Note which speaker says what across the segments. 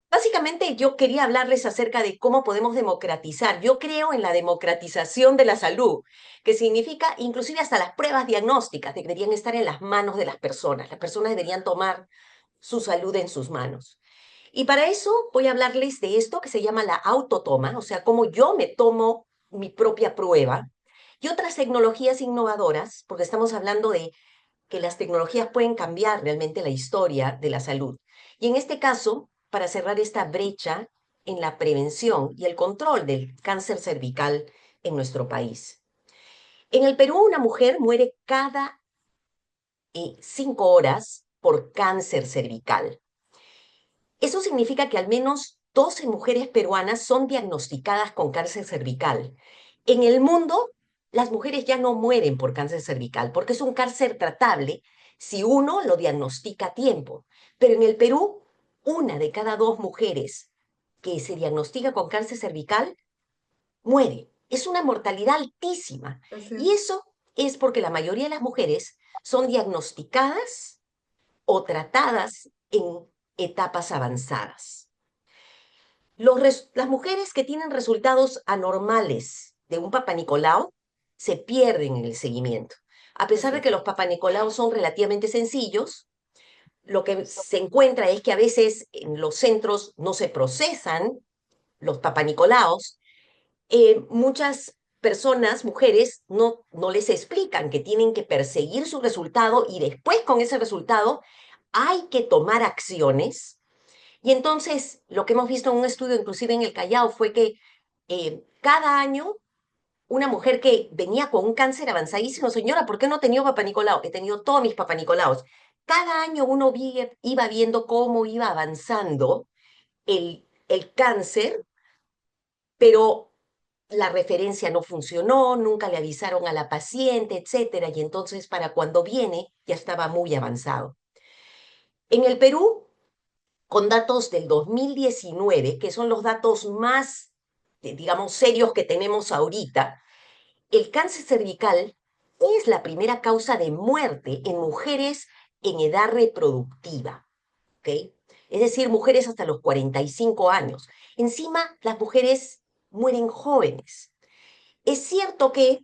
Speaker 1: Básicamente yo quería hablarles acerca de cómo podemos democratizar. Yo creo en la democratización de la salud, que significa inclusive hasta las pruebas diagnósticas deberían estar en las manos de las personas. Las personas deberían tomar su salud en sus manos. Y para eso voy a hablarles de esto que se llama la autotoma, o sea, cómo yo me tomo mi propia prueba y otras tecnologías innovadoras, porque estamos hablando de que las tecnologías pueden cambiar realmente la historia de la salud. Y en este caso, para cerrar esta brecha en la prevención y el control del cáncer cervical en nuestro país. En el Perú, una mujer muere cada 5 horas por cáncer cervical. Eso significa que al menos 12 mujeres peruanas son diagnosticadas con cáncer cervical. En el mundo, las mujeres ya no mueren por cáncer cervical porque es un cáncer tratable si uno lo diagnostica a tiempo. Pero en el Perú, 1 de cada 2 mujeres que se diagnostica con cáncer cervical muere. Es una mortalidad altísima.
Speaker 2: Así
Speaker 1: Y
Speaker 2: es.
Speaker 1: eso es porque la mayoría de las mujeres son diagnosticadas o tratadas en etapas avanzadas. Las mujeres que tienen resultados anormales de un Papa Nicolau se pierden en el seguimiento. A pesar
Speaker 2: Así
Speaker 1: de
Speaker 2: es.
Speaker 1: que los Papa Nicolau son relativamente sencillos, lo que se encuentra es que a veces en los centros no se procesan los Papa Nicolaos. Muchas personas, mujeres, no les explican que tienen que perseguir su resultado y después con ese resultado hay que tomar acciones. Y entonces, lo que hemos visto en un estudio, inclusive en el Callao, fue que cada año una mujer que venía con un cáncer avanzadísimo, señora, ¿por qué no ha tenido Papá Nicolau? He tenido todos mis Papá Nicolaos. Cada año uno iba viendo cómo iba avanzando el cáncer, pero la referencia no funcionó, nunca le avisaron a la paciente, etcétera, y entonces para cuando viene ya estaba muy avanzado. En el Perú, con datos del 2019, que son los datos más, digamos, serios que tenemos ahorita, el cáncer cervical es la primera causa de muerte en mujeres en edad reproductiva, ¿ok? Es decir, mujeres hasta los 45 años. Encima, las mujeres mueren jóvenes. Es cierto que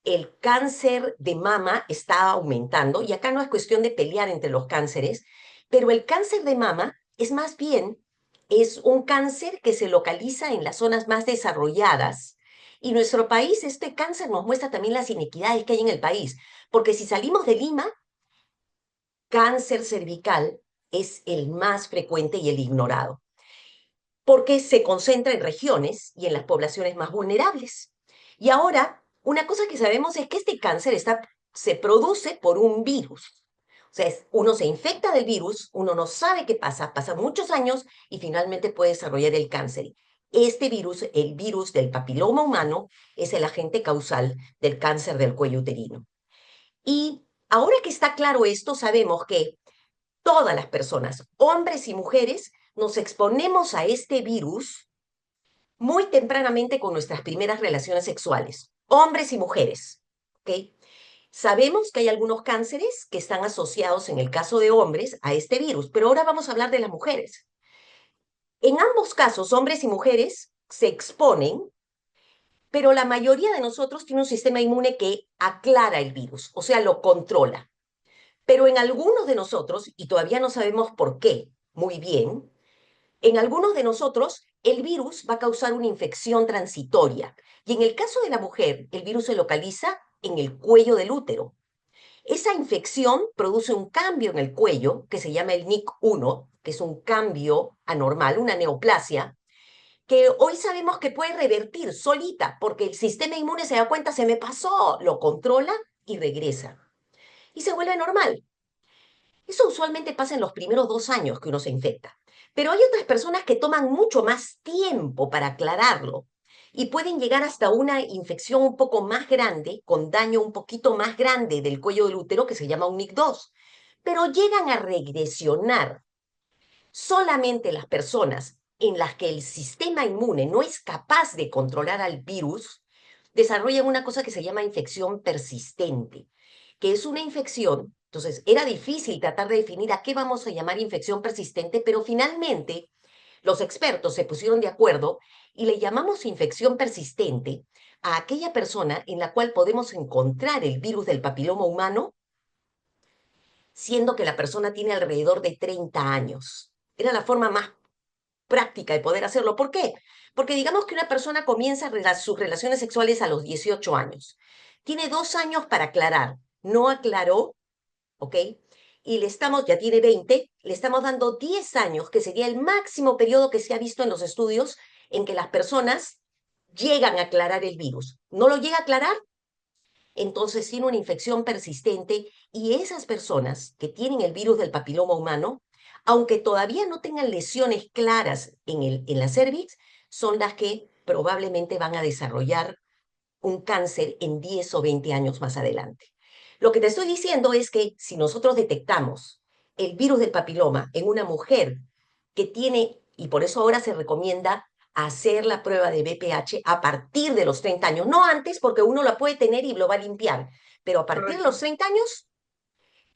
Speaker 1: el cáncer de mama está aumentando, y acá no es cuestión de pelear entre los cánceres, pero el cáncer de mama es más bien, es un cáncer que se localiza en las zonas más desarrolladas. Y nuestro país, este cáncer nos muestra también las inequidades que hay en el país, porque si salimos de Lima, cáncer cervical es el más frecuente y el ignorado, porque se concentra en regiones y en las poblaciones más vulnerables. Y ahora, una cosa que sabemos es que este cáncer se produce por un virus. O sea, uno se infecta del virus, uno no sabe qué pasa, pasan muchos años y finalmente puede desarrollar el cáncer. Este virus, el virus del papiloma humano, es el agente causal del cáncer del cuello uterino. Y ahora que está claro esto, sabemos que todas las personas, hombres y mujeres, nos exponemos a este virus muy tempranamente con nuestras primeras relaciones sexuales, hombres y mujeres. ¿Ok? Sabemos que hay algunos cánceres que están asociados, en el caso de hombres, a este virus, pero ahora vamos a hablar de las mujeres. En ambos casos, hombres y mujeres se exponen, pero la mayoría de nosotros tiene un sistema inmune que aclara el virus, o sea, lo controla. Pero en algunos de nosotros, y todavía no sabemos por qué muy bien, en algunos de nosotros, el virus va a causar una infección transitoria. Y en el caso de la mujer, el virus se localiza en el cuello del útero. Esa infección produce un cambio en el cuello que se llama el NIC1, que es un cambio anormal, una neoplasia, que hoy sabemos que puede revertir solita, porque el sistema inmune se da cuenta, se me pasó, lo controla y regresa. Y se vuelve normal. Eso usualmente pasa en los primeros 2 años que uno se infecta. Pero hay otras personas que toman mucho más tiempo para aclararlo y pueden llegar hasta una infección un poco más grande, con daño un poquito más grande del cuello del útero, que se llama un NIC2. Pero llegan a regresionar solamente las personas en las que el sistema inmune no es capaz de controlar al virus, desarrollan una cosa que se llama infección persistente, que es una infección. Entonces, era difícil tratar de definir a qué vamos a llamar infección persistente, pero finalmente los expertos se pusieron de acuerdo y le llamamos infección persistente a aquella persona en la cual podemos encontrar el virus del papiloma humano, siendo que la persona tiene alrededor de 30 años. Era la forma más práctica de poder hacerlo. ¿Por qué? Porque digamos que una persona comienza sus relaciones sexuales a los 18 años. Tiene 2 años para aclarar. No aclaró, ¿ok? Y ya tiene 20, le estamos dando 10 años, que sería el máximo periodo que se ha visto en los estudios en que las personas llegan a aclarar el virus. ¿No lo llega a aclarar? Entonces tiene una infección persistente y esas personas que tienen el virus del papiloma humano, aunque todavía no tengan lesiones claras en la cervix, son las que probablemente van a desarrollar un cáncer en 10 o 20 años más adelante. Lo que te estoy diciendo es que si nosotros detectamos el virus del papiloma en una mujer que tiene, y por eso ahora se recomienda hacer la prueba de BPH a partir de los 30 años, no antes porque uno la puede tener y lo va a limpiar, pero a partir de los
Speaker 2: Correcto.
Speaker 1: 30 años,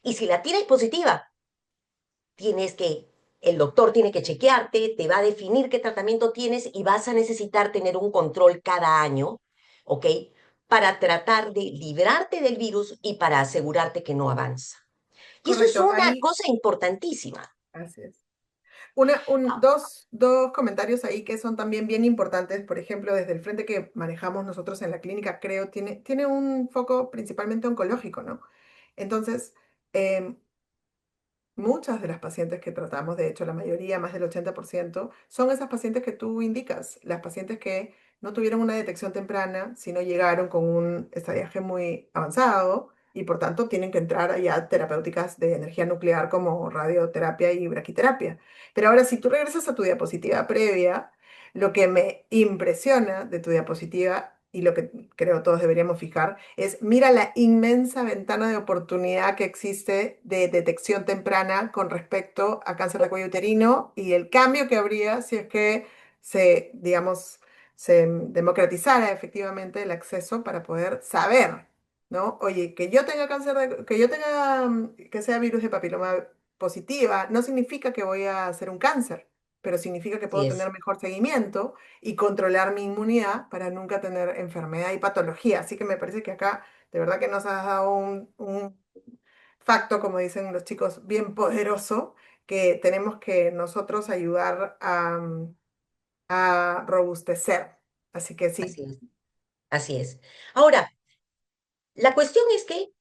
Speaker 1: y si la tienes positiva, el doctor tiene que chequearte, te va a definir qué tratamiento tienes y vas a necesitar tener un control cada año, ¿ok? Para tratar de librarte del virus y para asegurarte que no avanza. Y eso es
Speaker 2: Correcto.
Speaker 1: una
Speaker 2: Ahí,
Speaker 1: cosa importantísima.
Speaker 2: así es. Dos comentarios ahí que son también bien importantes. Por ejemplo, desde el frente que manejamos nosotros en la clínica, creo, tiene un foco principalmente oncológico, ¿no? Entonces, em, muchas de las pacientes que tratamos, de hecho la mayoría, más del 80%, son esas pacientes que tú indicas, las pacientes que no tuvieron una detección temprana, sino llegaron con un estadiaje muy avanzado y por tanto tienen que entrar allá a terapéuticas de energía nuclear como radioterapia y braquiterapia. Pero ahora, si tú regresas a tu diapositiva previa, lo que me impresiona de tu diapositiva y lo que creo todos deberíamos fijar es, mira la inmensa ventana de oportunidad que existe de detección temprana con respecto a cáncer de cuello uterino y el cambio que habría si es que digamos, se democratizara efectivamente el acceso para poder saber, ¿no? Oye, que yo tenga que yo tenga, que sea virus de papiloma positiva, no significa que voy a hacer un cáncer, pero significa que
Speaker 1: Así
Speaker 2: puedo
Speaker 1: es,
Speaker 2: tener mejor seguimiento y controlar mi inmunidad para nunca tener enfermedad y patología. Así que me parece que acá de verdad que nos has dado un facto, como dicen los chicos, bien poderoso, que tenemos que nosotros ayudar a robustecer. Así que sí,
Speaker 1: así es, así es. Ahora, la cuestión es que,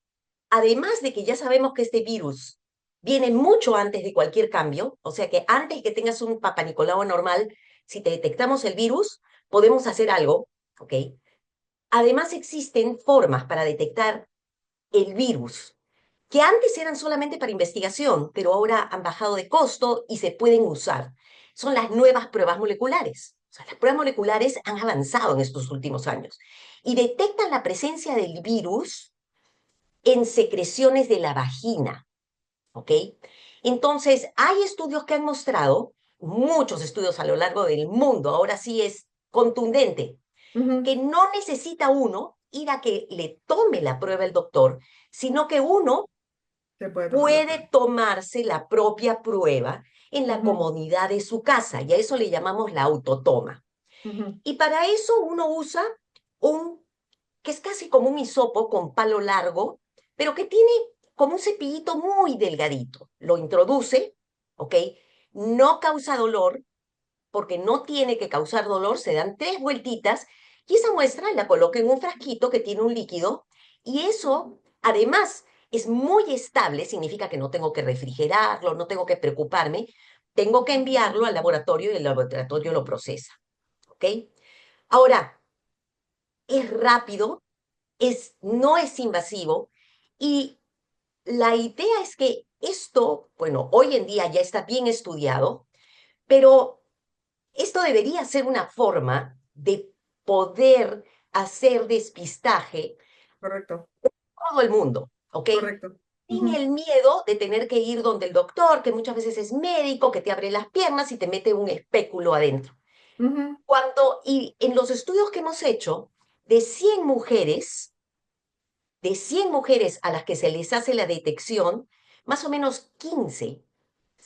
Speaker 1: además de que ya sabemos que este virus viene mucho antes de cualquier cambio, o sea que antes que tengas un Papa Nicolau normal, si te detectamos el virus, podemos hacer algo, ¿ok? Además existen formas para detectar el virus, que antes eran solamente para investigación, pero ahora han bajado de costo y se pueden usar. Son las nuevas pruebas moleculares. O sea, las pruebas moleculares han avanzado en estos últimos años y detectan la presencia del virus en secreciones de la vagina, ¿ok? Entonces, hay estudios que han mostrado, muchos estudios a lo largo del mundo, ahora sí es contundente,
Speaker 2: ujú,
Speaker 1: que no necesita uno ir a que le tome la prueba el doctor, sino que uno
Speaker 2: se puede tomar la prueba.
Speaker 1: puede tomarse la propia prueba en la
Speaker 2: Ujú,
Speaker 1: comodidad de su casa, y a eso le llamamos la autotoma.
Speaker 2: ujú,
Speaker 1: Y para eso uno usa un que es casi como un hisopo con palo largo, pero que tiene como un cepillito muy delgadito. Lo introduce, ¿ok? No causa dolor, porque no tiene que causar dolor, se dan 3 vueltitas y esa muestra la coloca en un frasquito que tiene un líquido y eso, además, es muy estable, significa que no tengo que refrigerarlo, no tengo que preocuparme, tengo que enviarlo al laboratorio y el laboratorio lo procesa, ¿ok? Ahora, es rápido, no es invasivo y la idea es que esto, bueno, hoy en día ya está bien estudiado, pero esto debería ser una forma de poder hacer despistaje
Speaker 2: correcto,
Speaker 1: a todo el mundo, ¿ok?
Speaker 2: correcto.
Speaker 1: Sin
Speaker 2: Ujú,
Speaker 1: el miedo de tener que ir donde el doctor, que muchas veces es médico, que te abre las piernas y te mete un espéculo adentro.
Speaker 2: ujú,
Speaker 1: Y en los estudios que hemos hecho, de 100 mujeres, de 100 mujeres a las que se les hace la detección, más o menos 15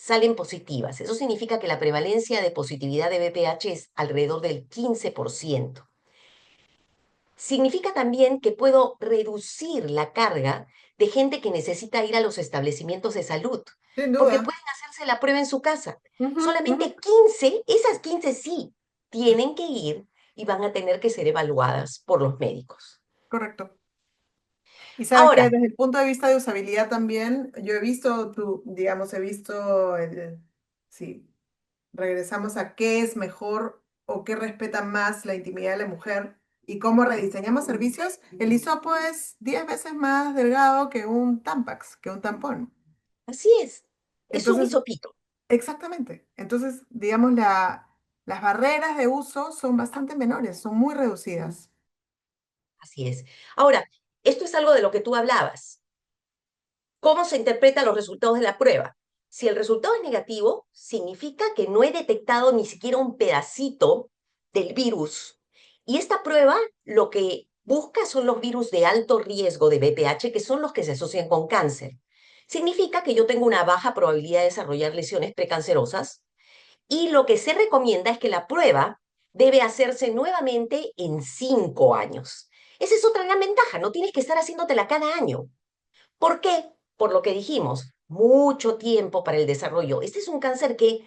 Speaker 1: salen positivas. Eso significa que la prevalencia de positividad de BPH es alrededor del 15%. Significa también que puedo reducir la carga de gente que necesita ir a los establecimientos de salud,
Speaker 2: Sin
Speaker 1: porque
Speaker 2: duda.
Speaker 1: pueden hacerse la prueba en su casa.
Speaker 2: Ujú, ujú,
Speaker 1: Solamente 15, esas 15 sí, tienen que ir y van a tener que ser evaluadas por los médicos.
Speaker 2: correcto. Y sabes que
Speaker 1: Ahora,
Speaker 2: desde el punto de vista de usabilidad también, yo he visto digamos, he visto sí, regresamos a qué es mejor o qué respeta más la intimidad de la mujer y cómo rediseñamos servicios, el hisopo es 10 veces más delgado que un Tampax, que un tampón.
Speaker 1: así es un
Speaker 2: Entonces,
Speaker 1: hisopito.
Speaker 2: exactamente. Entonces, digamos, las barreras de uso son bastante menores, son muy reducidas.
Speaker 1: Así es. Ahora, esto es algo de lo que tú hablabas. ¿Cómo se interpretan los resultados de la prueba? Si el resultado es negativo, significa que no he detectado ni siquiera un pedacito del virus. Y esta prueba lo que busca son los virus de alto riesgo de BPH, que son los que se asocian con cáncer. Significa que yo tengo una baja probabilidad de desarrollar lesiones precancerosas y lo que se recomienda es que la prueba debe hacerse nuevamente en 5 años. Esa es otra gran ventaja, no tienes que estar haciéndotela cada año. ¿Por qué? Por lo que dijimos, mucho tiempo para el desarrollo. Este es un cáncer que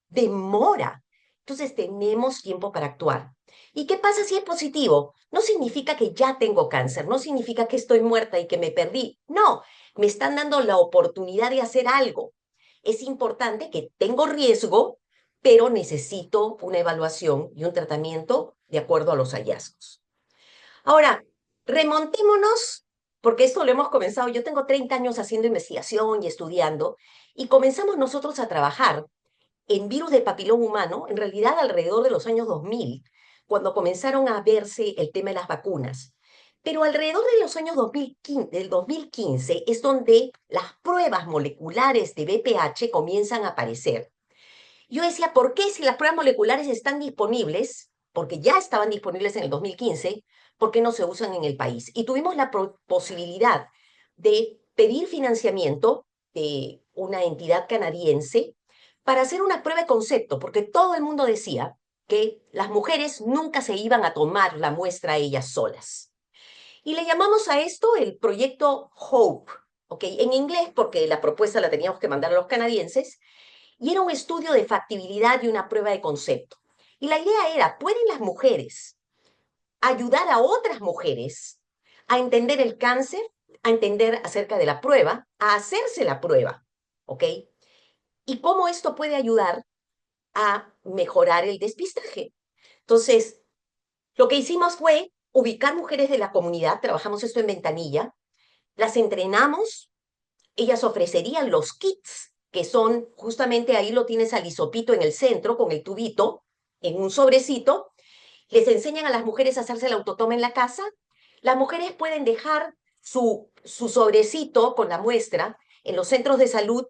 Speaker 1: demora. Entonces tenemos tiempo para actuar. ¿Y qué pasa si es positivo? No significa que ya tengo cáncer, no significa que estoy muerta y que me perdí. No, me están dando la oportunidad de hacer algo. Es importante que tengo riesgo, pero necesito una evaluación y un tratamiento de acuerdo a los hallazgos. Ahora, remontémonos, porque esto lo hemos comenzado, yo tengo 30 años haciendo investigación y estudiando, y comenzamos nosotros a trabajar en virus de papiloma humano, en realidad alrededor de los años 2000, cuando comenzaron a verse el tema de las vacunas. Pero alrededor de los años 2015, del 2015 es donde las pruebas moleculares de BPH comienzan a aparecer. Yo decía, ¿por qué si las pruebas moleculares están disponibles, porque ya estaban disponibles en el 2015, por qué no se usan en el país? Y tuvimos la posibilidad de pedir financiamiento de una entidad canadiense para hacer una prueba de concepto, porque todo el mundo decía que las mujeres nunca se iban a tomar la muestra ellas solas. Y le llamamos a esto el proyecto HOPE, ¿ok? En inglés, porque la propuesta la teníamos que mandar a los canadienses, y era un estudio de factibilidad y una prueba de concepto. Y la idea era, ¿pueden las mujeres ayudar a otras mujeres a entender el cáncer, a entender acerca de la prueba, a hacerse la prueba? ¿Ok? Y cómo esto puede ayudar a mejorar el despistaje. Entonces, lo que hicimos fue ubicar mujeres de la comunidad, trabajamos esto en Ventanilla, las entrenamos, ellas ofrecerían los kits, que son justamente ahí lo tienes al hisopito en el centro con el tubito en un sobrecito. Les enseñan a las mujeres a hacerse el autotoma en la casa. Las mujeres pueden dejar su sobrecito con la muestra en los centros de salud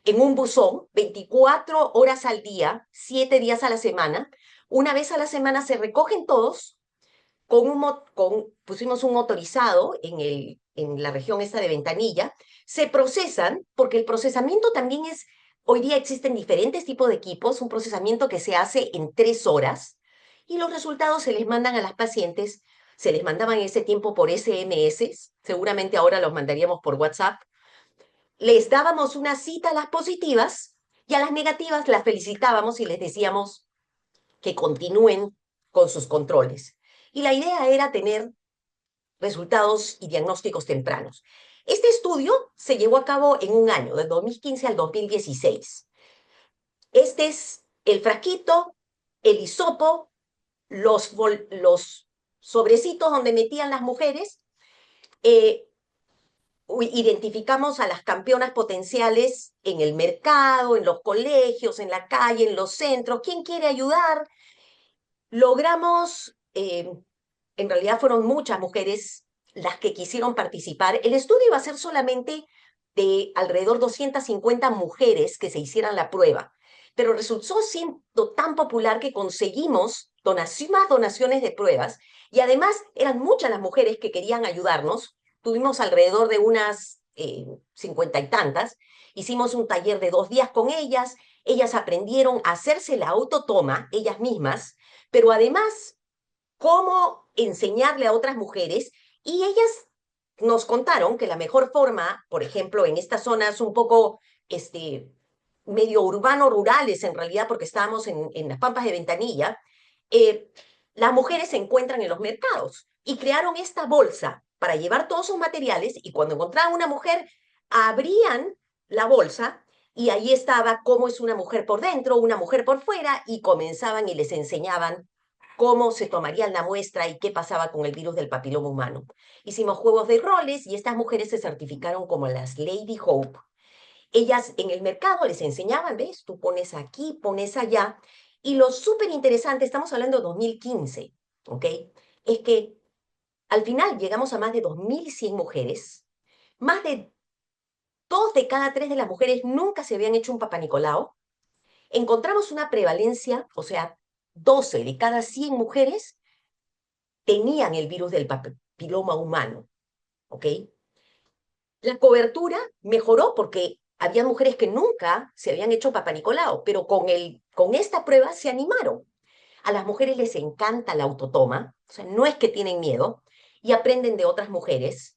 Speaker 1: en un buzón 24 horas al día, 7 días a la semana. Una vez a la semana se recogen todos pusimos un motorizado en la región esta de Ventanilla, se procesan, porque el procesamiento también es, hoy día existen diferentes tipos de equipos, un procesamiento que se hace en 3 horas, y los resultados se les mandan a las pacientes, se les mandaban en ese tiempo por SMS, seguramente ahora los mandaríamos por WhatsApp, les dábamos una cita a las positivas y a las negativas las felicitábamos y les decíamos que continúen con sus controles. Y la idea era tener resultados y diagnósticos tempranos. Este estudio se llevó a cabo en un año, del 2015 al 2016. Este es el frasquito, el hisopo, los sobrecitos donde metían las mujeres. Eh, Identificamos a las campeonas potenciales en el mercado, en los colegios, en la calle, en los centros. ¿Quién quiere ayudar? Logramos, en realidad fueron muchas mujeres las que quisieron participar. El estudio iba a ser solamente de alrededor 250 mujeres que se hicieran la prueba, pero resultó siendo tan popular que conseguimos más donaciones de pruebas y además eran muchas las mujeres que querían ayudarnos. Tuvimos alrededor de unas 50 y tantas Hicimos un taller de 2 días con ellas. Ellas aprendieron a hacerse la autotoma, ellas mismas, pero además cómo enseñarle a otras mujeres y ellas nos contaron que la mejor forma, por ejemplo, en estas zonas un poco medio urbano-rurales en realidad, porque estábamos en las Pampas de Ventanilla, eh, las mujeres se encuentran en los mercados y crearon esta bolsa para llevar todos sus materiales y cuando encontraban una mujer, abrían la bolsa y ahí estaba cómo es una mujer por dentro, una mujer por fuera y comenzaban y les enseñaban cómo se tomarían la muestra y qué pasaba con el virus del papiloma humano. Hicimos juegos de roles y estas mujeres se certificaron como las Lady Hope. Ellas en el mercado les enseñaban, ¿ves? Tú pones aquí, pones allá. Y lo súper interesante, estamos hablando de 2015, ¿ok? Es que al final llegamos a más de 2.100 mujeres. Más de 2 de cada 3 de las mujeres nunca se habían hecho un Papá Nicolau. Encontramos una prevalencia, o sea, 12 de cada 100 mujeres tenían el virus del papiloma humano, ¿ok? La cobertura mejoró porque había mujeres que nunca se habían hecho Papá Nicolau, pero con esta prueba se animaron. A las mujeres les encanta la autotoma, o sea, no es que tienen miedo, y aprenden de otras mujeres.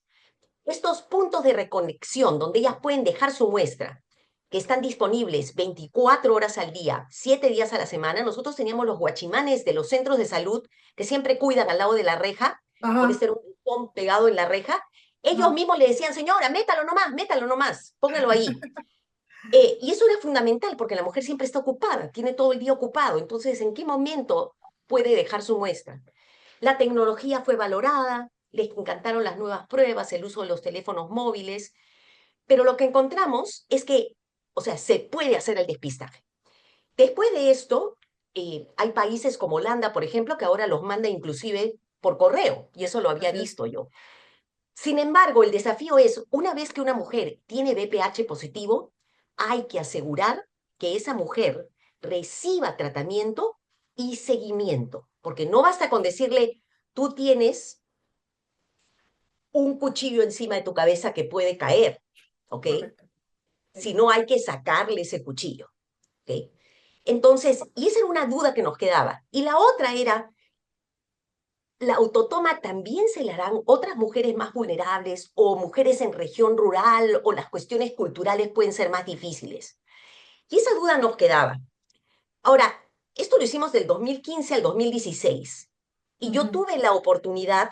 Speaker 1: Estos puntos de reconexión donde ellas pueden dejar su muestra, que están disponibles 24 horas al día, 7 días a la semana. Nosotros teníamos los guachimanes de los centros de salud que siempre cuidan al lado de la reja, por
Speaker 2: Ajá,
Speaker 1: este era un botón pegado en la reja. Ellos
Speaker 2: ajá,
Speaker 1: mismos le decían, señora, métalo nomás, póngalo ahí. Y eso era fundamental porque la mujer siempre está ocupada, tiene todo el día ocupado. Entonces, ¿en qué momento puede dejar su muestra? La tecnología fue valorada, les encantaron las nuevas pruebas, el uso de los teléfonos móviles, pero lo que encontramos es que, o sea, se puede hacer el despistaje. Después de esto, hay países como Holanda, por ejemplo, que ahora los manda inclusive por correo, y eso lo había
Speaker 2: así es.
Speaker 1: visto yo. Sin embargo, el desafío es, una vez que una mujer tiene VPH positivo, hay que asegurar que esa mujer reciba tratamiento y seguimiento, porque no basta con decirle, tú tienes un cuchillo encima de tu cabeza que puede caer, ¿ok?
Speaker 2: Correcto. Sí.
Speaker 1: Sino hay que sacarle ese cuchillo, ¿ok? Entonces, y esa era una duda que nos quedaba. Y la otra era, ¿la autotoma también se la harán otras mujeres más vulnerables o mujeres en región rural o las cuestiones culturales pueden ser más difíciles? Y esa duda nos quedaba. Ahora, esto lo hicimos del 2015 al 2016 y yo
Speaker 2: Ujú,
Speaker 1: tuve la oportunidad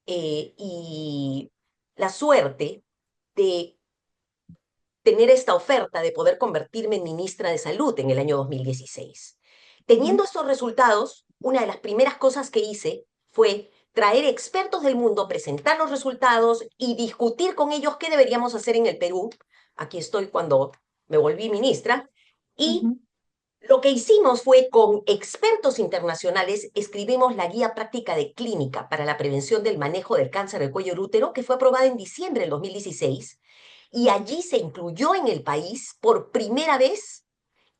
Speaker 1: y la suerte de tener esta oferta de poder convertirme en ministra de Salud en el año 2016. Teniendo
Speaker 2: ujú,
Speaker 1: estos resultados, una de las primeras cosas que hice fue traer expertos del mundo, presentar los resultados y discutir con ellos qué deberíamos hacer en el Perú. Aquí estoy cuando me volví ministra. Y
Speaker 2: ujú,
Speaker 1: lo que hicimos fue con expertos internacionales, escribimos la guía práctica de clínica para la prevención del manejo del cáncer del cuello del útero, que fue aprobada en diciembre del 2016, y allí se incluyó en el país por primera vez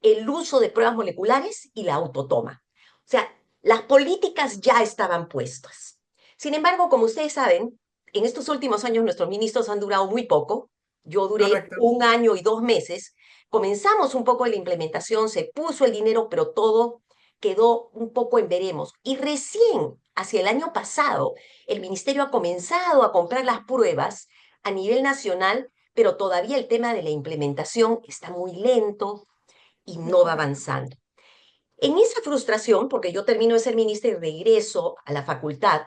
Speaker 1: el uso de pruebas moleculares y la autotoma. O sea, las políticas ya estaban puestas. Sin embargo, como ustedes saben, en estos últimos años nuestros ministros han durado muy poco. Yo duré
Speaker 2: correcto.
Speaker 1: 1 año y 2 meses. Comenzamos un poco de la implementación, se puso el dinero, pero todo quedó un poco en veremos. Y recién, hacia el año pasado, el ministerio ha comenzado a comprar las pruebas a nivel nacional, pero todavía el tema de la implementación está muy lento y
Speaker 2: Es
Speaker 1: no va
Speaker 2: correcto.
Speaker 1: avanzando. En esa frustración, porque yo termino de ser ministra y regreso a la facultad,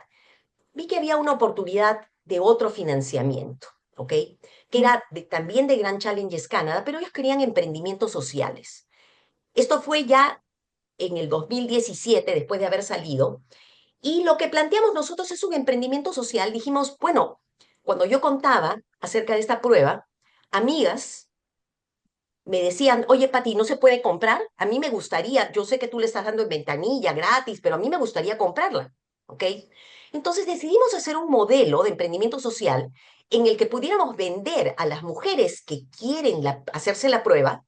Speaker 1: vi que había una oportunidad de otro financiamiento, ¿ok? Que
Speaker 2: Mm,
Speaker 1: era también de Grand Challenges Canada, pero ellos querían emprendimientos sociales. Esto fue ya en el 2017, después de haber salido, y lo que planteamos nosotros es un emprendimiento social. Dijimos, bueno, cuando yo contaba acerca de esta prueba, amigas me decían, oye, Pati, ¿no se puede comprar? A mí me gustaría, yo sé que tú le estás dando en ventanilla gratis, pero a mí me gustaría comprarla, ¿ok? Entonces decidimos hacer un modelo de emprendimiento social en el que pudiéramos vender a las mujeres que quieren hacerse la prueba,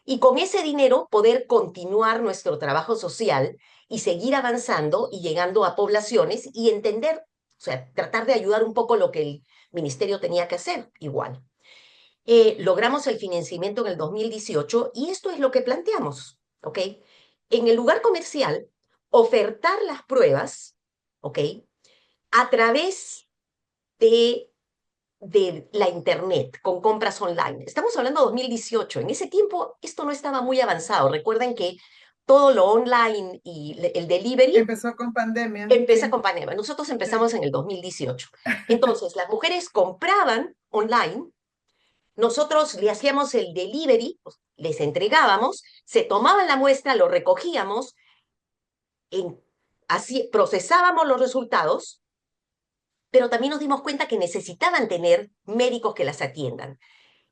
Speaker 1: y con ese dinero poder continuar nuestro trabajo social y seguir avanzando y llegando a poblaciones y entender, o sea, tratar de ayudar un poco lo que el ministerio tenía que hacer igual. Logramos el financiamiento en el 2018 y esto es lo que planteamos, ¿ok? En el lugar comercial, ofertar las pruebas, ¿ok? A través de la Internet, con compras online. Estamos hablando de 2018. En ese tiempo esto no estaba muy avanzado. Recuerden que todo lo online y el delivery
Speaker 2: Empezó con pandemia,
Speaker 1: empieza
Speaker 2: sí,
Speaker 1: con pandemia. Nosotros
Speaker 2: sí.
Speaker 1: empezamos en el 2018. Entonces, las mujeres compraban online, nosotros le hacíamos el delivery, pues, les entregábamos, se tomaban la muestra, lo recogíamos, en, así, procesábamos los resultados, pero también nos dimos cuenta que necesitaban tener médicos que las atiendan.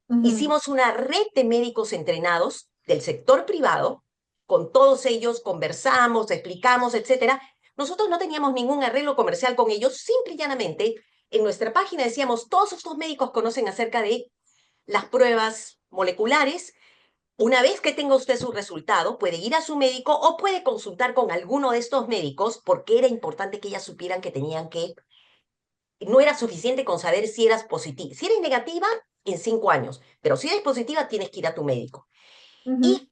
Speaker 2: Ujú,
Speaker 1: Hicimos una red de médicos entrenados del sector privado, con todos ellos conversamos, explicamos, etcétera. Nosotros no teníamos ningún arreglo comercial con ellos, simple y llanamente en nuestra página decíamos, todos estos médicos conocen acerca de las pruebas moleculares. Una vez que tenga usted su resultado, puede ir a su médico o puede consultar con alguno de estos médicos porque era importante que ellas supieran que tenían que no era suficiente con saber si eras positiva. Si eres negativa, en 5 años, pero si eres positiva, tienes que ir a tu médico.
Speaker 2: ujú,
Speaker 1: Y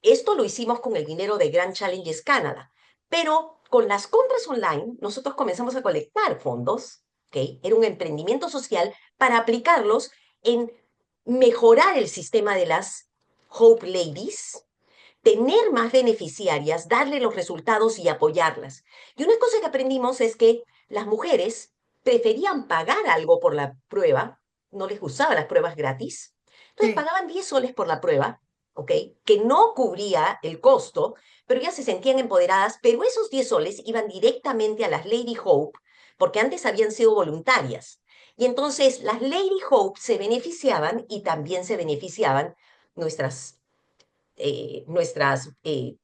Speaker 1: esto lo hicimos con el dinero de Grand Challenges Canada, pero con las compras online, nosotros comenzamos a colectar fondos, ¿ok? Era un emprendimiento social para aplicarlos en mejorar el sistema de las Hope Ladies, tener más beneficiarias, darle los resultados y apoyarlas. Y una cosa que aprendimos es que las mujeres preferían pagar algo por la prueba, no les gustaban las pruebas gratis, entonces
Speaker 2: sí.
Speaker 1: pagaban 10 soles por la prueba, ¿ok? Que no cubría el costo, pero ellas se sentían empoderadas, pero esos 10 soles iban directamente a las Lady Hope, porque antes habían sido voluntarias. Y entonces las Lady Hope se beneficiaban y también se beneficiaban nuestras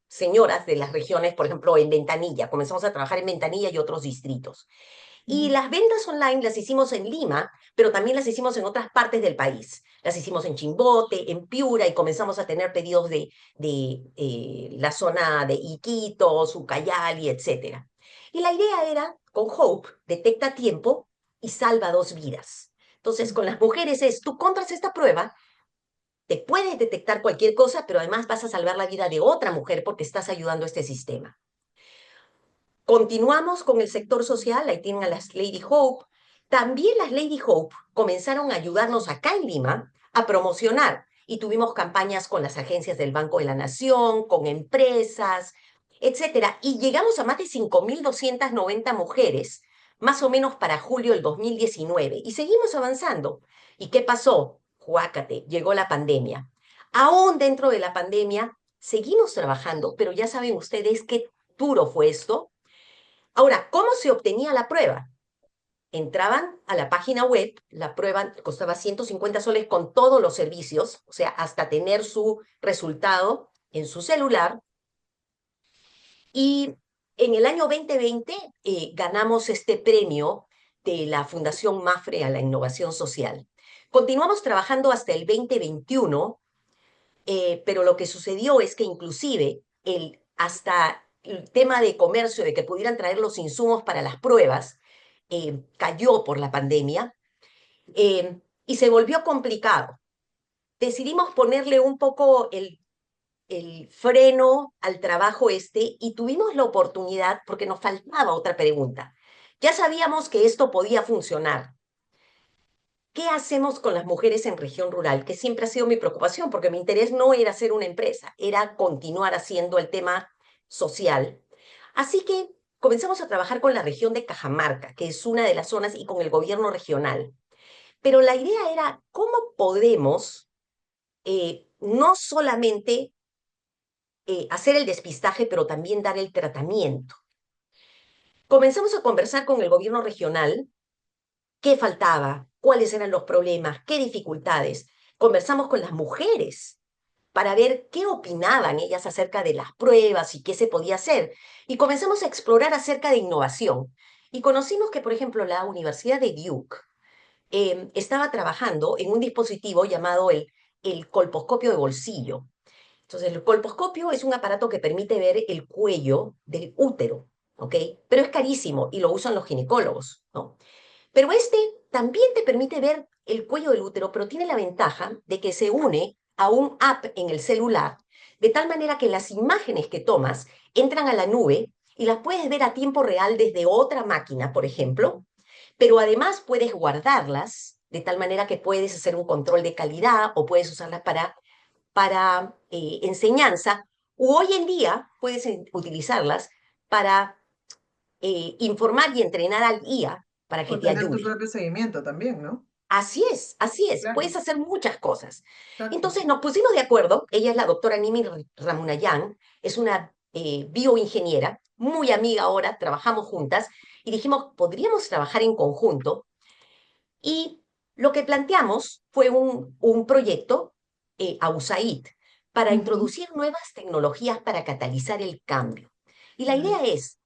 Speaker 1: señoras de las regiones, por ejemplo, en Ventanilla. Comenzamos a trabajar en Ventanilla y otros distritos. Y
Speaker 2: Ujú,
Speaker 1: las ventas online las hicimos en Lima, pero también las hicimos en otras partes del país. Las hicimos en Chimbote, en Piura, y comenzamos a tener pedidos de la zona de Iquitos, Ucayali, etcétera. Y la idea era, con Hope, detecta a tiempo y salva 2 vidas. Entonces, con las mujeres es, tú compras esta prueba, te puedes detectar cualquier cosa, pero además vas a salvar la vida de otra mujer porque estás ayudando a este sistema. Continuamos con el sector social, ahí tienen a las Lady Hope. También las Lady Hope comenzaron a ayudarnos acá en Lima a promocionar y tuvimos campañas con las agencias del Banco de la Nación, con empresas, etcétera. Y llegamos a más de 5.290 mujeres, más o menos para julio del 2019. Y seguimos avanzando. ¿Y qué pasó? Juácate, llegó la pandemia. Aún dentro de la pandemia, seguimos trabajando, pero ya saben ustedes qué duro fue esto. Ahora, ¿cómo se obtenía la prueba? Entraban a la página web, la prueba costaba 150 soles con todos los servicios, o sea, hasta tener su resultado en su celular. Y en el año 2020 ganamos este premio de la Fundación Mafre a la Innovación Social. Continuamos trabajando hasta el 2021, pero lo que sucedió es que inclusive hasta el tema de comercio, de que pudieran traer los insumos para las pruebas, cayó por la pandemia y se volvió complicado. Decidimos ponerle un poco el freno al trabajo este y tuvimos la oportunidad, porque nos faltaba otra pregunta. Ya sabíamos que esto podía funcionar. ¿Qué hacemos con las mujeres en región rural? Que siempre ha sido mi preocupación, porque mi interés no era hacer una empresa, era continuar haciendo el tema social. Así que comenzamos a trabajar con la región de Cajamarca, que es una de las zonas, y con el gobierno regional. Pero la idea era cómo podemos no solamente hacer el despistaje, pero también dar el tratamiento. Comenzamos a conversar con el gobierno regional qué faltaba, cuáles eran los problemas, qué dificultades. Conversamos con las mujeres para ver qué opinaban ellas acerca de las pruebas y qué se podía hacer. Y comenzamos a explorar acerca de innovación. Y conocimos que, por ejemplo, la Universidad de Duke estaba trabajando en un dispositivo llamado el colposcopio de bolsillo. Entonces, el colposcopio es un aparato que permite ver el cuello del útero, ¿ok? Pero es carísimo y lo usan los ginecólogos, ¿no? Pero este también te permite ver el cuello del útero, pero tiene la ventaja de que se une a un app en el celular, de tal manera que las imágenes que tomas entran a la nube y las puedes ver a tiempo real desde otra máquina, por ejemplo, pero además puedes guardarlas de tal manera que puedes hacer un control de calidad o puedes usarlas para enseñanza, u hoy en día puedes utilizarlas para informar y entrenar al IA para que
Speaker 2: O
Speaker 1: te
Speaker 2: tener tu
Speaker 1: ayude.
Speaker 2: propio seguimiento también, ¿no?
Speaker 1: Así es,
Speaker 2: Claro,
Speaker 1: puedes hacer muchas cosas.
Speaker 2: exacto.
Speaker 1: Entonces nos pusimos de acuerdo, ella es la doctora Nimi Ramunayan, es una bioingeniera, muy amiga ahora, trabajamos juntas, y dijimos, podríamos trabajar en conjunto, y lo que planteamos fue un proyecto a USAID para
Speaker 2: Ujú.
Speaker 1: introducir nuevas tecnologías para catalizar el cambio. Y la idea
Speaker 2: Nice.
Speaker 1: es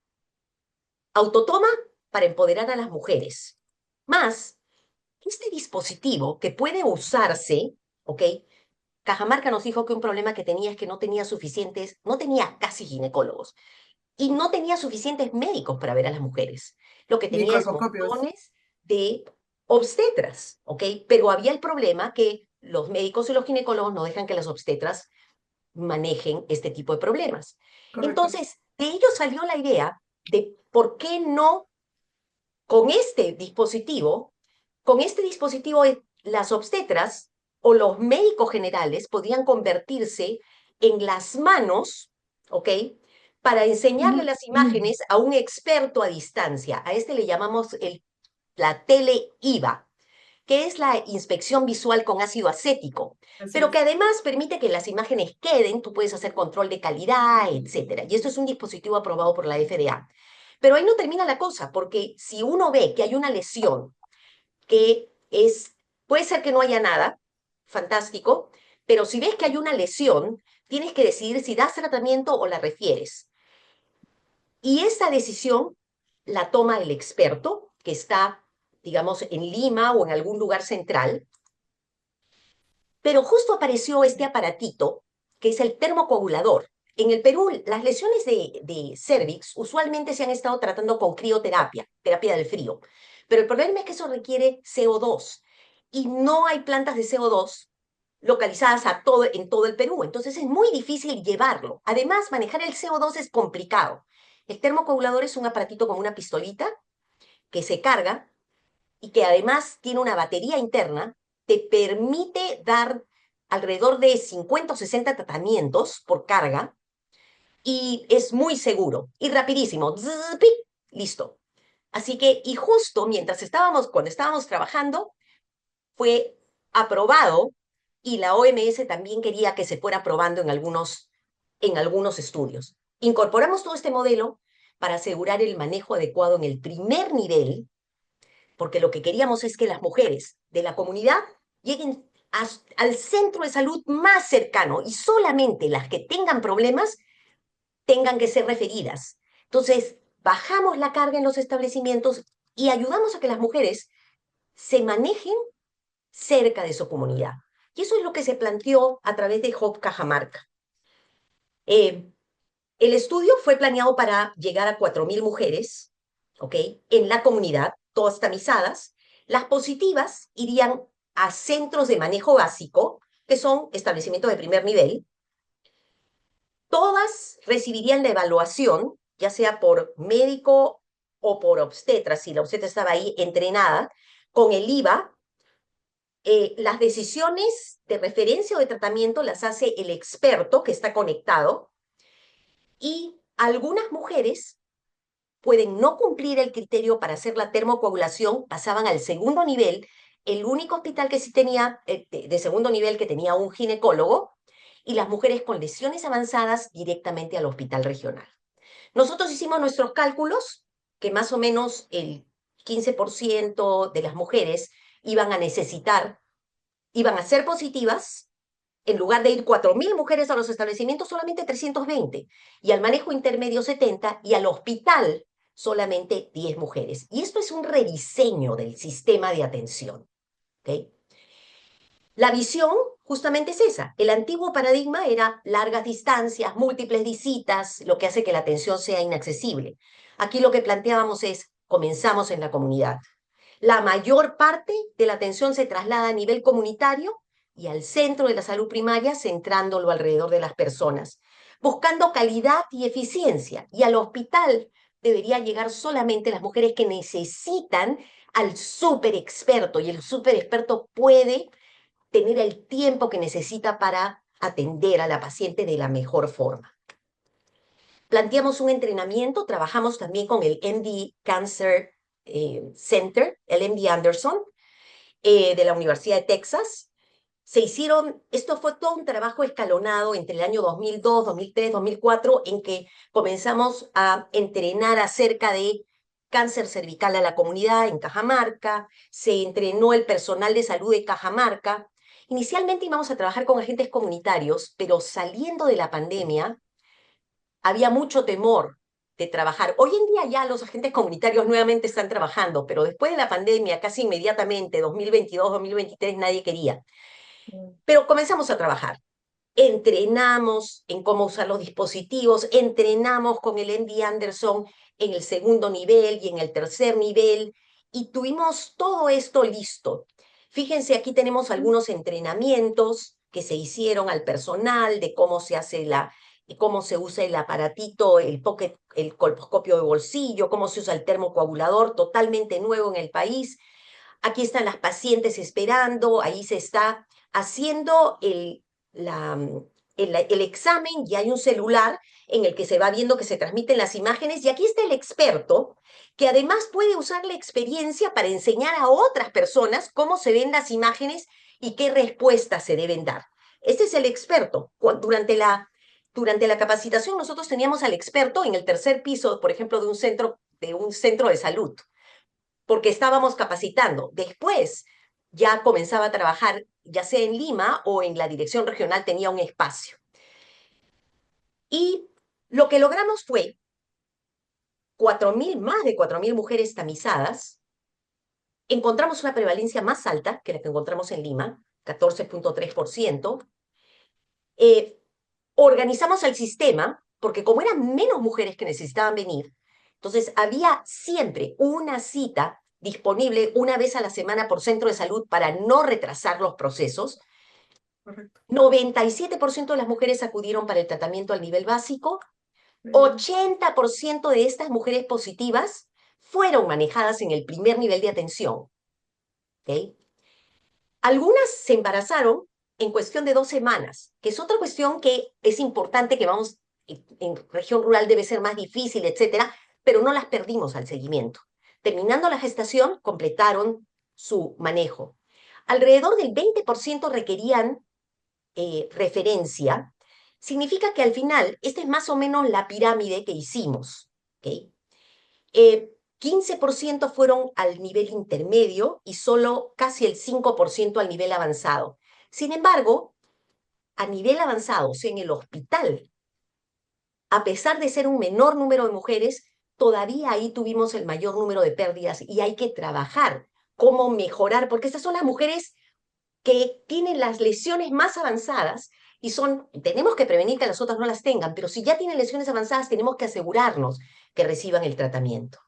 Speaker 1: autotoma para empoderar a las mujeres, más este dispositivo que puede usarse, ¿ok? Cajamarca nos dijo que un problema que tenía es que no tenía suficientes, no tenía casi ginecólogos y no tenía suficientes médicos para ver a las mujeres. Lo que tenía es
Speaker 2: Microscopios.
Speaker 1: montones de obstetras, ¿ok? Pero había el problema que los médicos y los ginecólogos no dejan que las obstetras manejen este tipo de problemas.
Speaker 2: Correcto.
Speaker 1: Entonces, de ello salió la idea de por qué no con este dispositivo, las obstetras o los médicos generales podían convertirse en las manos, ¿ok? Para enseñarle las imágenes a un experto a distancia. A este le llamamos la tele-IVA, que es la inspección visual con ácido acético,
Speaker 2: Así
Speaker 1: pero que
Speaker 2: es.
Speaker 1: además permite que las imágenes queden, tú puedes hacer control de calidad, etcétera. Y esto es un dispositivo aprobado por la FDA. Pero ahí no termina la cosa, porque si uno ve que hay una lesión que es, puede ser que no haya nada, fantástico, pero si ves que hay una lesión, tienes que decidir si das tratamiento o la refieres. Y esa decisión la toma el experto que está, digamos, en Lima o en algún lugar central, pero justo apareció este aparatito que es el termocoagulador. En el Perú, las lesiones de cervix usualmente se han estado tratando con crioterapia, terapia del frío. Pero el problema es que eso requiere CO2 y no hay plantas de CO2 localizadas en todo el Perú. Entonces es muy difícil llevarlo. Además, manejar el CO2 es complicado. El termocoagulador es un aparatito como una pistolita que se carga y que además tiene una batería interna, te permite dar alrededor de 50 o 60 tratamientos por carga y es muy seguro y rapidísimo. Zzz, pi, listo. Así que, y justo cuando estábamos trabajando, fue aprobado y la OMS también quería que se fuera probando en algunos estudios. Incorporamos todo este modelo para asegurar el manejo adecuado en el primer nivel porque lo que queríamos es que las mujeres de la comunidad lleguen al centro de salud más cercano y solamente las que tengan problemas tengan que ser referidas. Entonces, bajamos la carga en los establecimientos y ayudamos a que las mujeres se manejen cerca de su comunidad. Y eso es lo que se planteó a través de Hope Cajamarca. Eh, el estudio fue planeado para llegar a 4.000 mujeres, ¿ok? En la comunidad, todas tamizadas. Las positivas irían a centros de manejo básico, que son establecimientos de primer nivel. Todas recibirían la evaluación, ya sea por médico o por obstetra, si la obstetra estaba ahí entrenada, con el IVA. Las decisiones de referencia o de tratamiento las hace el experto que está conectado y algunas mujeres pueden no cumplir el criterio para hacer la termocoagulación, pasaban al segundo nivel, el único hospital que sí tenía de segundo nivel que tenía un ginecólogo, y las mujeres con lesiones avanzadas directamente al hospital regional. Nosotros hicimos nuestros cálculos, que más o menos el 15% de las mujeres iban a necesitar, iban a ser positivas, en lugar de ir 4.000 mujeres a los establecimientos, solamente 320, y al manejo intermedio 70, y al hospital solamente 10 mujeres. Y esto es un rediseño del sistema de atención. ¿Okay? La visión justamente es esa. El antiguo paradigma era largas distancias, múltiples visitas, lo que hace que la atención sea inaccesible. Aquí lo que planteábamos es, comenzamos en la comunidad. La mayor parte de la atención se traslada a nivel comunitario y al centro de la salud primaria, centrándolo alrededor de las personas, buscando calidad y eficiencia. Y al hospital debería llegar solamente las mujeres que necesitan al súper experto, y el súper experto puede tener el tiempo que necesita para atender a la paciente de la mejor forma. Planteamos un entrenamiento, trabajamos también con el MD Cancer Center, el MD Anderson, de la Universidad de Texas. Esto fue todo un trabajo escalonado entre el año 2002, 2003, 2004, en que comenzamos a entrenar acerca de cáncer cervical a la comunidad en Cajamarca, se entrenó el personal de salud de Cajamarca. Inicialmente íbamos a trabajar con agentes comunitarios, pero saliendo de la pandemia, había mucho temor de trabajar. Hoy en día ya los agentes comunitarios nuevamente están trabajando, pero después de la pandemia, casi inmediatamente, 2022, 2023, nadie quería.
Speaker 2: Mm.
Speaker 1: Pero comenzamos a trabajar. Entrenamos en cómo usar los dispositivos, entrenamos con el MD Anderson en el segundo nivel y en el tercer nivel, y tuvimos todo esto listo. Fíjense, aquí tenemos algunos entrenamientos que se hicieron al personal de cómo se hace cómo se usa el aparatito, el colposcopio de bolsillo, cómo se usa el termocoagulador, totalmente nuevo en el país. Aquí están las pacientes esperando, ahí se está haciendo la, el examen y hay un celular en el que se va viendo que se transmiten las imágenes y aquí está el experto que además puede usar la experiencia para enseñar a otras personas cómo se ven las imágenes y qué respuestas se deben dar. Este es el experto. Durante la capacitación nosotros teníamos al experto en el tercer piso, por ejemplo, de un centro de salud porque estábamos capacitando. Después ya comenzaba a trabajar, ya sea en Lima o en la dirección regional, tenía un espacio. Y lo que logramos fue 4.000, más de 4.000 mujeres tamizadas. Encontramos una prevalencia más alta que la que encontramos en Lima, 14.3%. Eh, Organizamos el sistema, porque como eran menos mujeres que necesitaban venir, entonces había siempre una cita disponible una vez a la semana por centro de salud para no retrasar los procesos.
Speaker 2: Correcto.
Speaker 1: 97% de las mujeres acudieron para el tratamiento al nivel básico.
Speaker 2: Muy bien.
Speaker 1: 80% de estas mujeres positivas fueron manejadas en el primer nivel de atención. ¿Okay? Algunas se embarazaron en cuestión de 2 semanas, que es otra cuestión que es importante que vamos, en región rural debe ser más difícil, etcétera, pero no las perdimos al seguimiento. Terminando la gestación, completaron su manejo. Alrededor del 20% requerían referencia. Significa que al final, esta es más o menos la pirámide que hicimos. ¿Okay? 15% fueron al nivel intermedio y solo casi el 5% al nivel avanzado. Sin embargo, a nivel avanzado, o sea, en el hospital, a pesar de ser un menor número de mujeres, todavía ahí tuvimos el mayor número de pérdidas y hay que trabajar cómo mejorar, porque estas son las mujeres que tienen las lesiones más avanzadas y tenemos que prevenir que las otras no las tengan, pero si ya tienen lesiones avanzadas, tenemos que asegurarnos que reciban el tratamiento.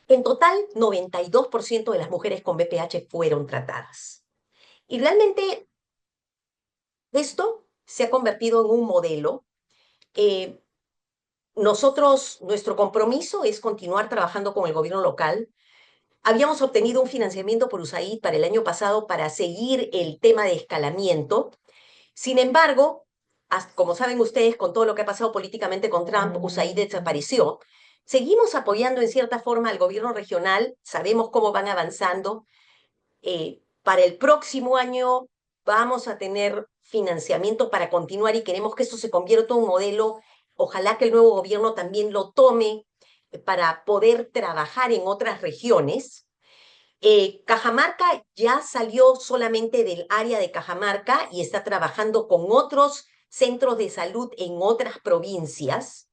Speaker 1: En total, 92% de las mujeres con BPH fueron tratadas. Y realmente esto se ha convertido en un modelo. Eh, nuestro compromiso es continuar trabajando con el gobierno local. Habíamos obtenido un financiamiento por USAID para el año pasado para seguir el tema de escalamiento. Sin embargo, como saben ustedes, con todo lo que ha pasado políticamente con Trump, USAID desapareció. Seguimos apoyando en cierta forma al gobierno regional, sabemos cómo van avanzando. Para el próximo año vamos a tener financiamiento para continuar y queremos que esto se convierta en un modelo. Ojalá que el nuevo gobierno también lo tome para poder trabajar en otras regiones. Cajamarca ya salió solamente del área de Cajamarca y está trabajando con otros centros de salud en otras provincias.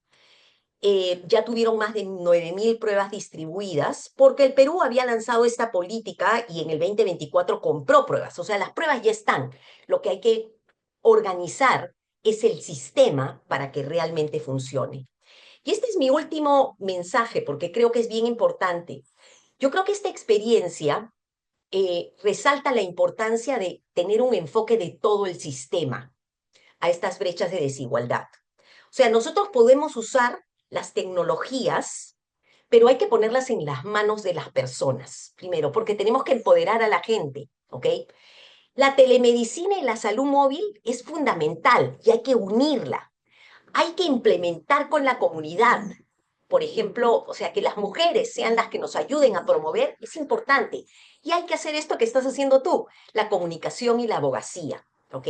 Speaker 1: Ya tuvieron más de 9.000 pruebas distribuidas porque el Perú había lanzado esta política y en el 2024 compró pruebas. O sea, las pruebas ya están. Lo que hay que organizar es el sistema para que realmente funcione. Y este es mi último mensaje porque creo que es bien importante. Yo creo que esta experiencia resalta la importancia de tener un enfoque de todo el sistema a estas brechas de desigualdad. O sea, nosotros podemos usar las tecnologías, pero hay que ponerlas en las manos de las personas, primero, porque tenemos que empoderar a la gente, ¿ok? La telemedicina y la salud móvil es fundamental y hay que unirla. Hay que implementar con la comunidad. Por ejemplo, o sea, que las mujeres sean las que nos ayuden a promover es importante. Y hay que hacer esto que estás haciendo tú, la comunicación y la abogacía, ¿ok?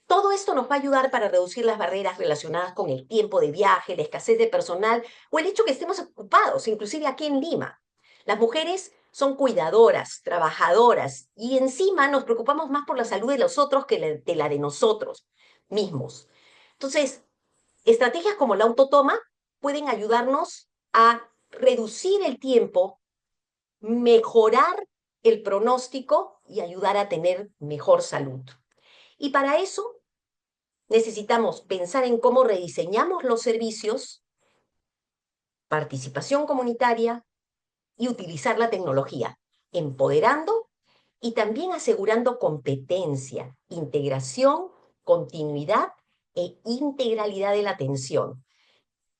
Speaker 1: Todo esto nos va a ayudar para reducir las barreras relacionadas con el tiempo de viaje, la escasez de personal o el hecho que estemos ocupados, inclusive aquí en Lima. Las mujeres son cuidadoras, trabajadoras y encima nos preocupamos más por la salud de los otros que de la de nosotros mismos. Entonces, estrategias como la autotoma pueden ayudarnos a reducir el tiempo, mejorar el pronóstico y ayudar a tener mejor salud. Y para eso necesitamos pensar en cómo rediseñamos los servicios, participación comunitaria y utilizar la tecnología, empoderando y también asegurando competencia, integración, continuidad e integralidad de la atención.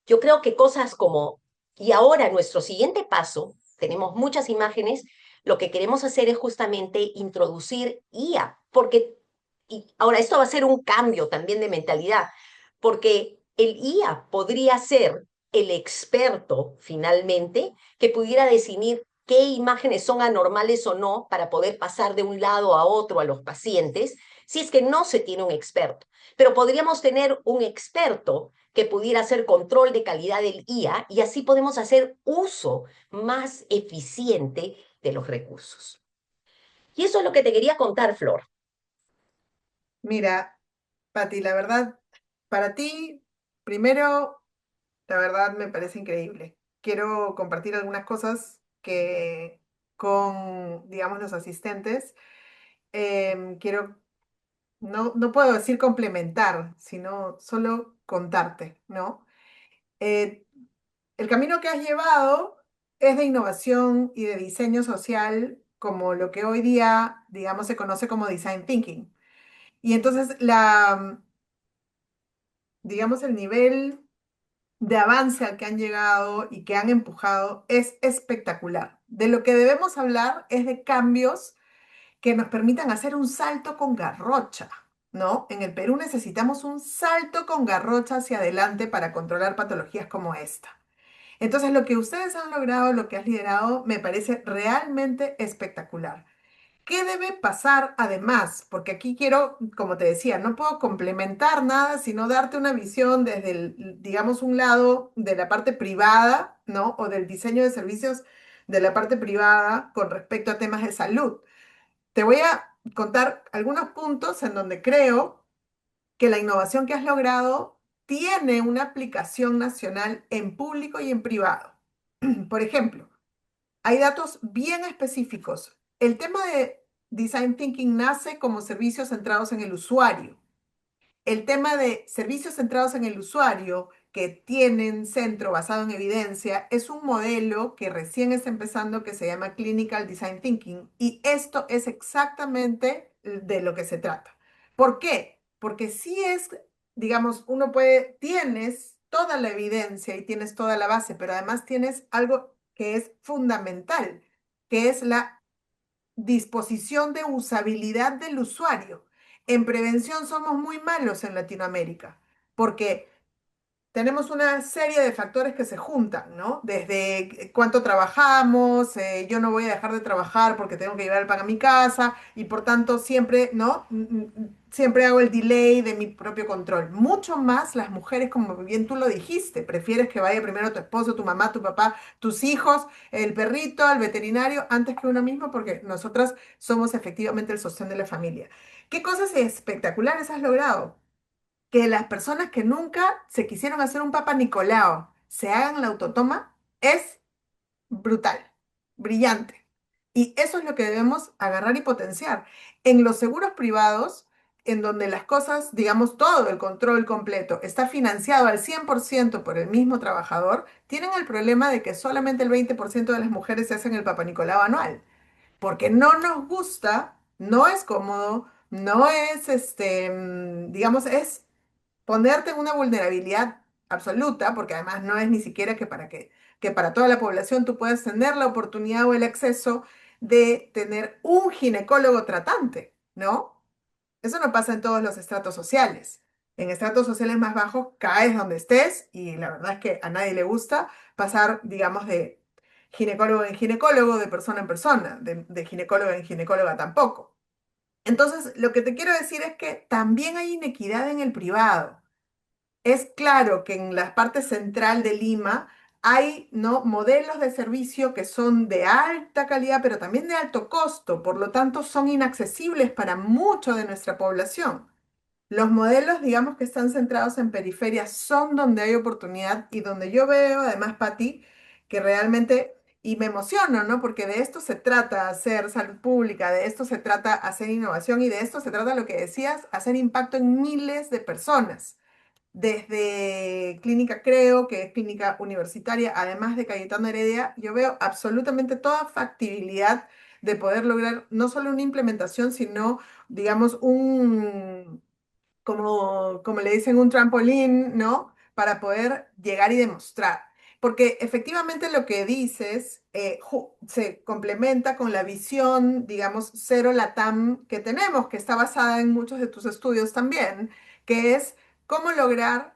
Speaker 1: Yo creo que cosas como, y ahora nuestro siguiente paso, tenemos muchas imágenes, lo que queremos hacer es justamente introducir IA, porque, y ahora esto va a ser un cambio también de mentalidad, porque el IA podría ser el experto finalmente que pudiera definir qué imágenes son anormales o no para poder pasar de un lado a otro a los pacientes, si es que no se tiene un experto. Pero podríamos tener un experto que pudiera hacer control de calidad del IA y así podemos hacer uso más eficiente de los recursos. Y eso es lo que te quería contar, Flor.
Speaker 2: Mira, Pati, la verdad, para ti, primero, la verdad me parece increíble. Quiero compartir algunas cosas que con, digamos, los asistentes, quiero, no puedo decir complementar, sino solo contarte, ¿no? Eh, el camino que has llevado es de innovación y de diseño social, como lo que hoy día, digamos, se conoce como design thinking. Y entonces digamos, el nivel de avance al que han llegado y que han empujado es espectacular. De lo que debemos hablar es de cambios que nos permitan hacer un salto con garrocha, ¿no? En el Perú necesitamos un salto con garrocha hacia adelante para controlar patologías como esta. Entonces, lo que ustedes han logrado, lo que has liderado, me parece realmente espectacular. ¿Qué debe pasar además? Porque aquí quiero, como te decía, no puedo complementar nada, sino darte una visión desde digamos, un lado de la parte privada, ¿no? O del diseño de servicios de la parte privada con respecto a temas de salud. Te voy a contar algunos puntos en donde creo que la innovación que has logrado tiene una aplicación nacional en público y en privado. Por ejemplo, hay datos bien específicos. El tema de Design Thinking nace como servicios centrados en el usuario. El tema de servicios centrados en el usuario que tienen centro basado en evidencia es un modelo que recién está empezando que se llama Clinical Design Thinking y esto es exactamente de lo que se trata. ¿Por qué? Porque si es, digamos, uno puede, tienes toda la evidencia y tienes toda la base, pero además tienes algo que es fundamental, que es la disposición de usabilidad del usuario. En prevención somos muy malos en Latinoamérica, porque tenemos una serie de factores que se juntan, ¿no? Desde cuánto trabajamos, yo no voy a dejar de trabajar porque tengo que llevar el pan a mi casa y por tanto siempre, ¿no? Siempre hago el delay de mi propio control. Mucho más las mujeres, como bien tú lo dijiste, prefieres que vaya primero tu esposo, tu mamá, tu papá, tus hijos, el perrito, al veterinario, antes que uno mismo, porque nosotras somos efectivamente el sostén de la familia. ¿Qué cosas espectaculares has logrado? Que las personas que nunca se quisieron hacer un Papa Nicolau se hagan la autotoma es brutal, brillante. Y eso es lo que debemos agarrar y potenciar. En los seguros privados, en donde las cosas, digamos, todo el control completo está financiado al 100% por el mismo trabajador, tienen el problema de que solamente el 20% de las mujeres se hacen el Papa Nicolau anual, porque no nos gusta, no es cómodo, no es, digamos, es ponerte en una vulnerabilidad absoluta, porque además no es ni siquiera que para toda la población tú puedas tener la oportunidad o el acceso de tener un ginecólogo tratante, ¿no? Eso no pasa en todos los estratos sociales. En estratos sociales más bajos caes donde estés y la verdad es que a nadie le gusta pasar, digamos, de ginecólogo en ginecólogo, de persona en persona, de ginecóloga en ginecóloga tampoco. Entonces, lo que te quiero decir es que también hay inequidad en el privado. Es claro que en la parte central de Lima hay, ¿no?, modelos de servicio que son de alta calidad, pero también de alto costo, por lo tanto son inaccesibles para mucho de nuestra población. Los modelos, digamos, que están centrados en periferias son donde hay oportunidad y donde yo veo, además, Pati, que realmente, y me emociono, ¿no? Porque de esto se trata hacer salud pública, de esto se trata hacer innovación y de esto se trata lo que decías, hacer impacto en miles de personas desde Clínica Creo, que es clínica universitaria, además de Cayetano Heredia, yo veo absolutamente toda factibilidad de poder lograr no solo una implementación, sino, digamos, como le dicen, un trampolín, ¿no? Para poder llegar y demostrar. Porque efectivamente lo que dices se complementa con la visión, digamos, cero LATAM que tenemos, que está basada en muchos de tus estudios también, que es cómo lograr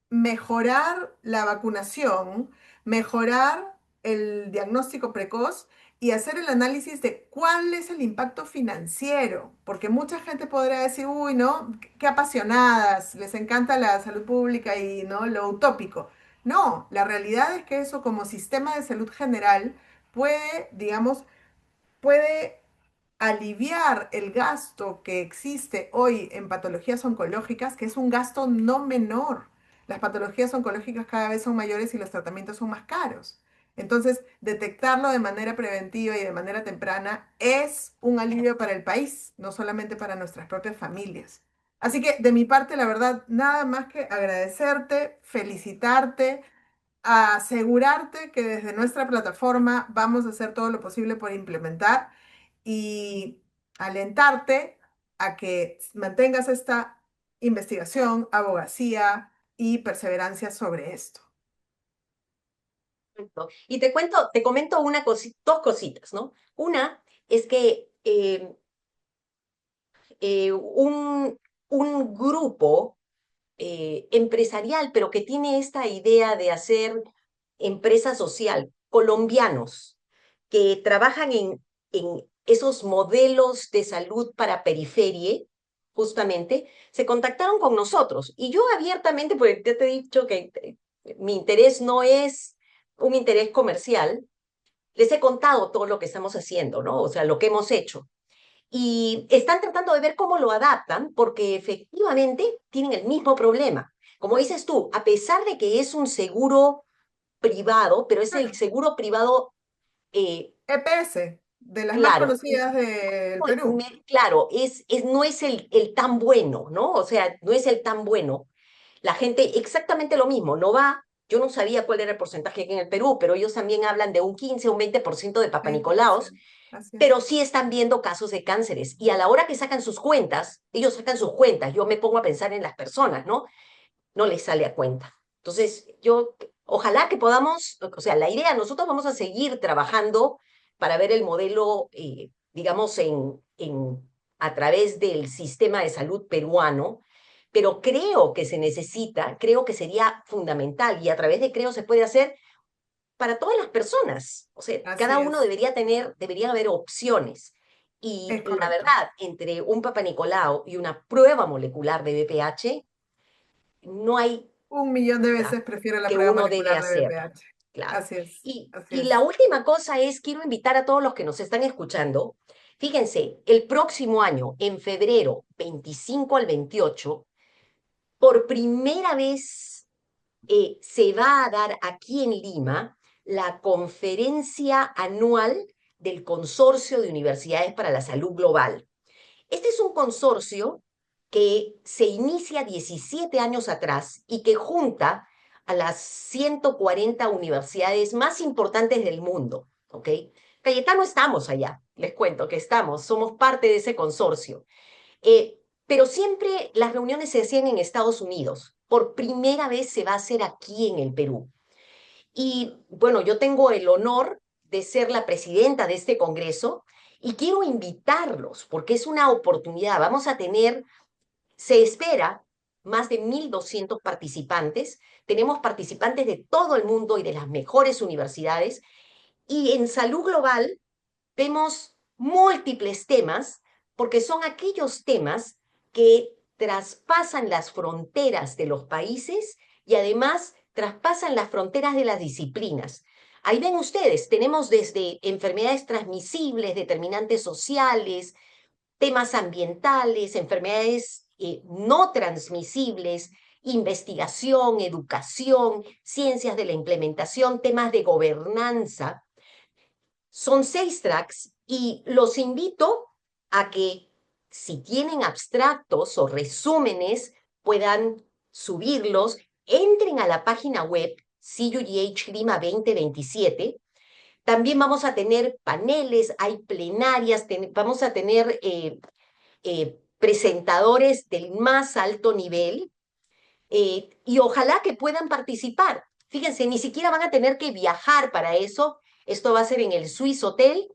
Speaker 2: mejorar la vacunación, mejorar el diagnóstico precoz y hacer el análisis de cuál es el impacto financiero, porque mucha gente podría decir, uy, ¿no? Qué apasionadas, les encanta la salud pública y, ¿no?, lo utópico. No, la realidad es que eso como sistema de salud general puede, digamos, puede aliviar el gasto que existe hoy en patologías oncológicas, que es un gasto no menor. Las patologías oncológicas cada vez son mayores y los tratamientos son más caros. Entonces, detectarlo de manera preventiva y de manera temprana es un alivio para el país, no solamente para nuestras propias familias. Así que de mi parte, la verdad, nada más que agradecerte, felicitarte, asegurarte que desde nuestra plataforma vamos a hacer todo lo posible por implementar y alentarte a que mantengas esta investigación, abogacía y perseverancia sobre esto.
Speaker 1: Perfecto. Y te comento dos cositas, ¿no? Una es que un grupo empresarial, pero que tiene esta idea de hacer empresa social, colombianos, que trabajan en esos modelos de salud para periferia, justamente, se contactaron con nosotros. Y yo abiertamente, porque ya te he dicho que mi interés no es un interés comercial, les he contado todo lo que estamos haciendo, ¿no? O sea, lo que hemos hecho. Y están tratando de ver cómo lo adaptan, porque efectivamente tienen el mismo problema. Como dices tú, a pesar de que es un seguro privado, pero es el
Speaker 2: Claro.
Speaker 1: seguro privado,
Speaker 2: EPS, de las más
Speaker 1: claro,
Speaker 2: conocidas del Perú.
Speaker 1: claro, no es el tan bueno, ¿no? O sea, no es el tan bueno. La gente exactamente lo mismo, no va. Yo no sabía cuál era el porcentaje aquí en el Perú, pero ellos también hablan de un 15 o un 20% de papanicolaos,
Speaker 2: 20%. Así es.
Speaker 1: pero sí están viendo casos de cánceres. Y a la hora que sacan sus cuentas, ellos sacan sus cuentas, yo me pongo a pensar en las personas, ¿no? No les sale a cuenta. Entonces, ojalá que podamos, o sea, la idea, nosotros vamos a seguir trabajando para ver el modelo, digamos, a través del sistema de salud peruano, pero creo que se necesita, creo que sería fundamental y a través de creo se puede hacer para todas las personas. O sea,
Speaker 2: Así
Speaker 1: cada uno
Speaker 2: es.
Speaker 1: debería haber opciones. Y
Speaker 2: Es
Speaker 1: la
Speaker 2: correcto.
Speaker 1: verdad, entre un Papa Nicolau y una prueba molecular de BPH, no hay
Speaker 2: 1 millón de
Speaker 1: duda
Speaker 2: veces prefiero la
Speaker 1: que
Speaker 2: prueba
Speaker 1: uno debe
Speaker 2: molecular de
Speaker 1: hacer.
Speaker 2: BPH.
Speaker 1: Claro.
Speaker 2: Así es.
Speaker 1: Y,
Speaker 2: Así
Speaker 1: y la
Speaker 2: es.
Speaker 1: última cosa es, quiero invitar a todos los que nos están escuchando, fíjense, el próximo año, en febrero 25 al 28, por primera vez se va a dar aquí en Lima la conferencia anual del Consorcio de Universidades para la Salud Global. Este es un consorcio que se inicia 17 años atrás y que junta a las 140 universidades más importantes del mundo, ¿ok? Cayetano estamos allá, les cuento que estamos, somos parte de ese consorcio. Pero siempre las reuniones se hacían en Estados Unidos. Por primera vez se va a hacer aquí en el Perú. Y bueno, yo tengo el honor de ser la presidenta de este congreso y quiero invitarlos porque es una oportunidad. Vamos a tener, se espera, más de 1.200 participantes. Tenemos participantes de todo el mundo y de las mejores universidades. Y en salud global vemos múltiples temas porque son aquellos temas que traspasan las fronteras de los países y además traspasan las fronteras de las disciplinas. Ahí ven ustedes, tenemos desde enfermedades transmisibles, determinantes sociales, temas ambientales, enfermedades no transmisibles, investigación, educación, ciencias de la implementación, temas de gobernanza. Son 6 tracks y los invito a que si tienen abstractos o resúmenes puedan subirlos, entren a la página web CUGH Lima 2027. También vamos a tener paneles, hay plenarias, vamos a tener presentadores del más alto nivel y ojalá que puedan participar. Fíjense, ni siquiera van a tener que viajar para eso. Esto va a ser en el Swiss Hotel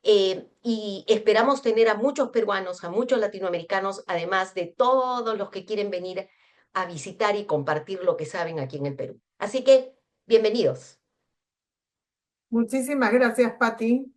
Speaker 1: y esperamos tener a muchos peruanos, a muchos latinoamericanos, además de todos los que quieren venir a visitar y compartir lo que saben aquí en el Perú. Así que, bienvenidos.
Speaker 2: Muchísimas gracias, Patti.